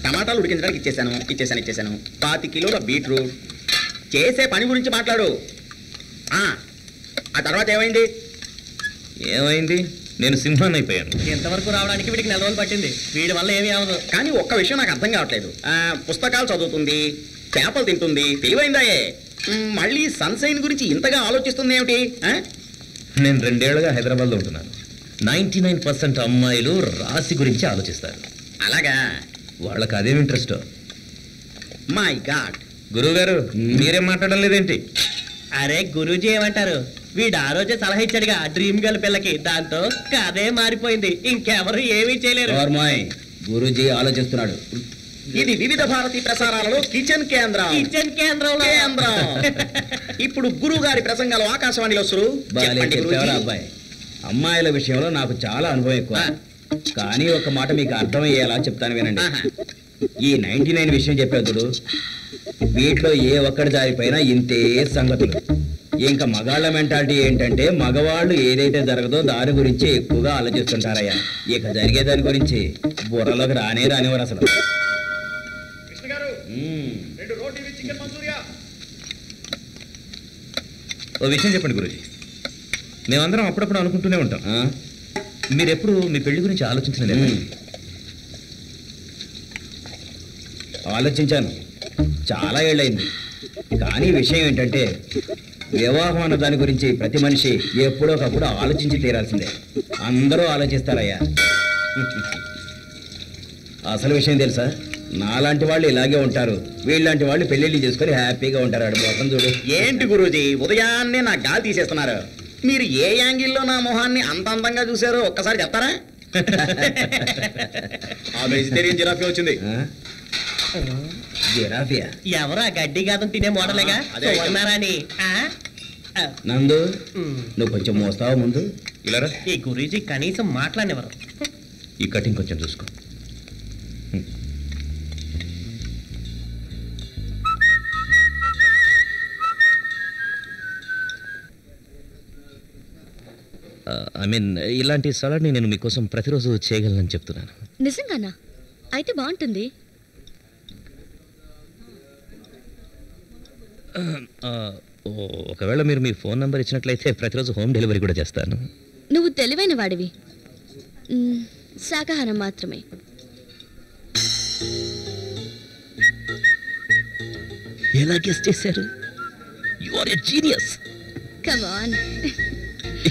టమాటాలు ఉడికించడానికి ఇచ్చేసాను 5 కిలోల బీట్రూట్. చేసే పని గురించి మాట్లాడు. ఆ తర్వాత ఏమైంది? నేను సింహాన్ని అయిపోయాను. ఇంతవరకు రావడానికి వీడికి 4 రోజులు పట్టింది. వీడి వల్ల ఏమీ అవ్వదు. కానీ ఒక్క విషయం నాకు అర్థం కావట్లేదు. పుస్తకాలు చదువుతుంది, చేపలు తింటుంది, తెలివైందాయే. మళ్ళీ సన్షైన్ గురించి ఇంతగా ఆలోచిస్తుంది ఏమిటి? నేను 2 ఏళ్లుగా హైదరాబాద్లో ఉంటున్నాను. 99% అమ్మాయిలు రాశి గురించి ఆలోచిస్తారు. అలాగా? వాళ్ళకి అదేం ఇంట్రెస్ట్. My God. గురువు గారు మీరేం మాట్లాడడం లేదేంటి? అరే గురూజీ ఏమంటారు? వీడు ఆ రోజే సలహా ఇచ్చాడుగా డ్రీమ్ గర్ల్ పిల్లకి. దాంతో కథే మారిపోయింది. ఇంకెవరు ఏమీ చేయలేరు. గురూజీ ఆలోచిస్తున్నాడు. ఇది వివిధ భారతి ప్రసారాలలో కిచెన్ కేంద్రం. ఇప్పుడు గురువు గారి ప్రసంగాలు ఆకాశవాణిలో అబ్బాయి. అమ్మాయిల విషయంలో నాకు చాలా అనుభవం ఎక్కువ. కానీ ఒక మాట మీకు అర్థమయ్యేలా చెప్తాను వినండి. ఈ 99 విషయం చెప్పేదుడు వీటిలో ఏ ఒక్కడి జారిపోయినా ఇంతే సంగతులు. ఇంకా మగాళ్ళ మెంటాలిటీ ఏంటంటే మగవాళ్ళు ఏదైతే జరగదో దాని గురించి ఎక్కువగా ఆలోచిస్తుంటారయ్యా. ఇక జరిగే దాని గురించి బుర్రలోకి రానివ్వరు అసలు. ఓ విషయం చెప్పండి గురూజీ. మేమందరం అప్పుడప్పుడు అనుకుంటూనే ఉంటాం, మీరెప్పుడు మీ పెళ్లి గురించి ఆలోచించలేదు? ఆలోచించాను, చాలా ఏళ్ళైంది. కానీ విషయం ఏంటంటే వివాహం అన్న దాని గురించి ప్రతి మనిషి ఎప్పుడోకప్పుడు ఆలోచించి తీరాల్సిందే. అందరూ ఆలోచిస్తారయ్యా. అసలు విషయం తెలుసా? నాలాంటి వాళ్ళు ఇలాగే ఉంటారు, వీళ్ళంటి వాళ్ళు పెళ్ళిళ్ళు చేసుకొని హ్యాపీగా ఉంటారు. అడు మొహం చూడు. ఏంటి గురూజీ ఉదయాన్నే నా గాలి తీసేస్తున్నారు? మీరు ఏ యాంగిల్లో నా మొహాన్ని అంత అందంగా చూసారో ఒక్కసారి చెప్తారా? ఆ వెజిటేరియన్ జిరాఫీ వచ్చింది. జిరాఫియా? ఎవరు? ఆ గడ్డి గాదం తినే మోడలేగా ఉన్నారని. నందు నువ్వు కొంచెం మోస్తావా ముందు? ఇలా ఈ గురూజీ కనీసం మాట్లాడినెవరు. ఈ కటింగ్ కొంచెం చూసుకో. ఐ మీన్ ఇలాంటి సలాడ్ని నేను మీకోసం ప్రతిరోజు చేయగలనని చెప్తున్నాను. నిజంగానా? అయితే బాగుంటుంది. ఒకవేళ మీరు మీ ఫోన్ నంబర్ ఇచ్చినట్లయితే ప్రతిరోజు హోమ్ డెలివరీ కూడా చేస్తాను. నువ్వు తెలివైన వాడివి. శాకాహారం మాత్రమే. ఎలా గెస్ చేశారు? You are a genius. Come on.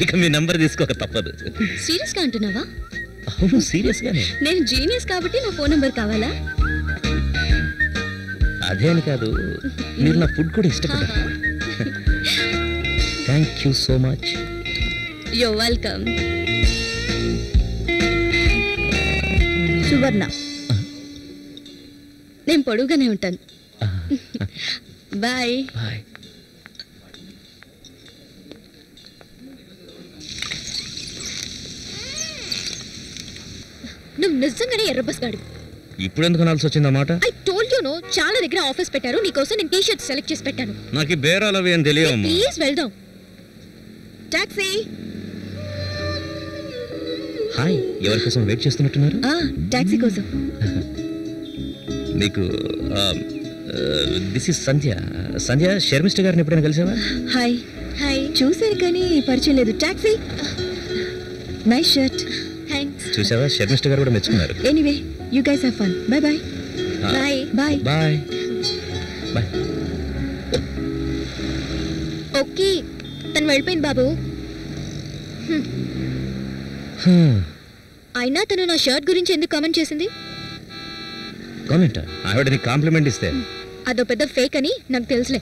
ఇక మీ నంబర్ తీసుకోక తప్పదు. సీరియస్ గా అంటున్నావా? అవును, సీరియస్ గానే. నేను జీనియస్ కాబట్టి నా ఫోన్ నంబర్ కావాలా? అదే అని కాదు, మీరు నా ఫుడ్ కూడా ఇష్టపడ్డారు. Thank you so much. You welcome. Suvarna. నేను పొడుగుగానే ఉంటాను. బాయ్. బాయ్. నువ్వు నిజంగానే ఎర్రబస్ గాడు. ఇప్పుడు ఎందుకు అనాల్సి వచ్చిందన్నమాట? ఐ టోల్డ్ యు నో, చాలా దగ్గర ఆఫర్స్ పెట్టారు. నీకోసం నేను టీ షర్ట్ సెలెక్ట్ చేసి పెట్టాను. నాకు బేరాలు అవి ఏం తెలియవు. ప్లీజ్ వెళ్దాం. టాక్సీ. హాయ్, ఎవరి కోసం వెయిట్ చేస్తున్నట్టున్నారు? టాక్సీ కోసం. మీకు దిస్ ఇస్ సంధ్య. సంధ్య, శర్మిష్ఠ గారిని ఎప్పుడైనా కలిసావా? హాయ్. హాయ్. చూసాను కానీ పరిచయం లేదు. టాక్సీ. Nice shirt. థ్యాంక్స్. చూసావా, శర్మిష్ఠ గారు కూడా మెచ్చుకున్నారు. Anyway, you guys have fun. By by. By by by by. Okay, తను వెళ్ళిపోయింది బాబు. అయినా తను నా షర్ట్ గురించి ఎందుకు కామెంట్ చేసింది? కామెంటా? ఆవిడ నీకు కాంప్లిమెంట్ ఇస్తే? అదో పెద్ద ఫేక్ అని నాకు తెలుసులే.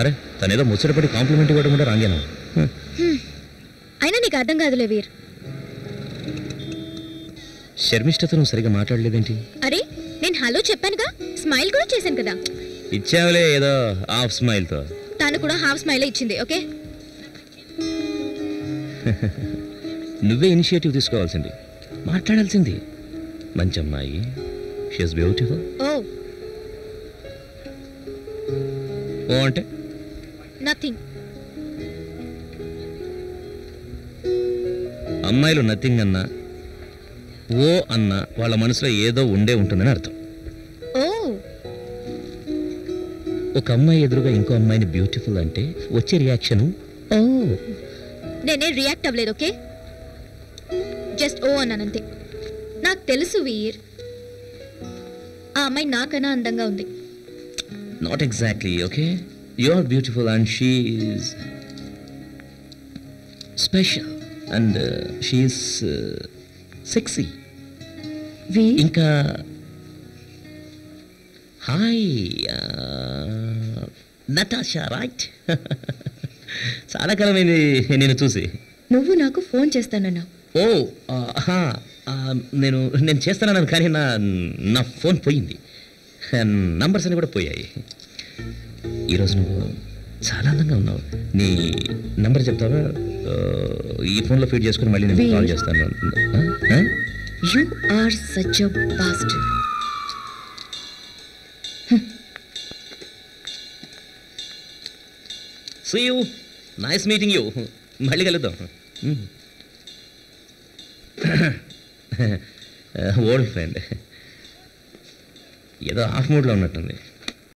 అరే, తనేదో ముచ్చటపడి కాంప్లిమెంట్ ఇవ్వడం కూడా రాంగేనా? అయినా నీకు అర్థం కాదులే వీర్. శర్మిష్ఠతో నువ్వు సరిగా మాట్లాడలేదేంటి? అరే, నేను హలో చెప్పానుగా, స్మైల్ కూడా చేశాను కదా. ఇచ్చావులే ఏదో హాఫ్ స్మైల్తో. తను కూడా హాఫ్ స్మైలే ఇచ్చింది. ఓకే, నువ్వే ఇనిషియేటివ్ తీసుకోవాల్సింది, మాట్లాడాల్సింది. మంచి అమ్మాయి, షీ ఇస్ బ్యూటిఫుల్. ఓ అంటే నథింగ్. అమ్మాయిలు నథింగ్ అన్నా ఓ అన్నా వాళ్ళ మనసులో ఏదో ఉండే ఉంటుందని అర్థం. ఒక అమ్మాయి ఎదురుగా ఇంకో అమ్మాయిని బ్యూటిఫుల్ అంటే వచ్చే రియాక్షన్ ఓ. నేనే రియాక్ట్ అవ్వలేదు, ఓకే? జస్ట్ ఓ అన్నానంతే. నాకు తెలుసు వీర్, ఆ అమ్మాయి నాకన్నా అందంగా ఉంది. Not exactly, okay? You are beautiful and she is special and she is sexy. Veer, ఇంకా హాయ్ నటాషా, రైట్? చాలా కాలమైంది నేను చూసి. నువ్వు నాకు ఫోన్ చేస్తానన్నావు. ఓ నేను చేస్తానన్నాను, కానీ నా ఫోన్ పోయింది, నంబర్స్ అన్ని కూడా పోయాయి. ఈరోజు నువ్వు చాలా అందంగా ఉన్నావు. నీ నంబర్ చెప్తావా? ఈ ఫోన్లో ఫీడ్ చేసుకుని మళ్ళీ నేను కాల్ చేస్తాను. You are such a bastard. See you. Nice meeting you. మళ్ళీ కలుద్దాం. ఓల్డ్ ఫ్రెండ్ ఏదో హాఫ్ మూడ్లో ఉన్నట్టుంది.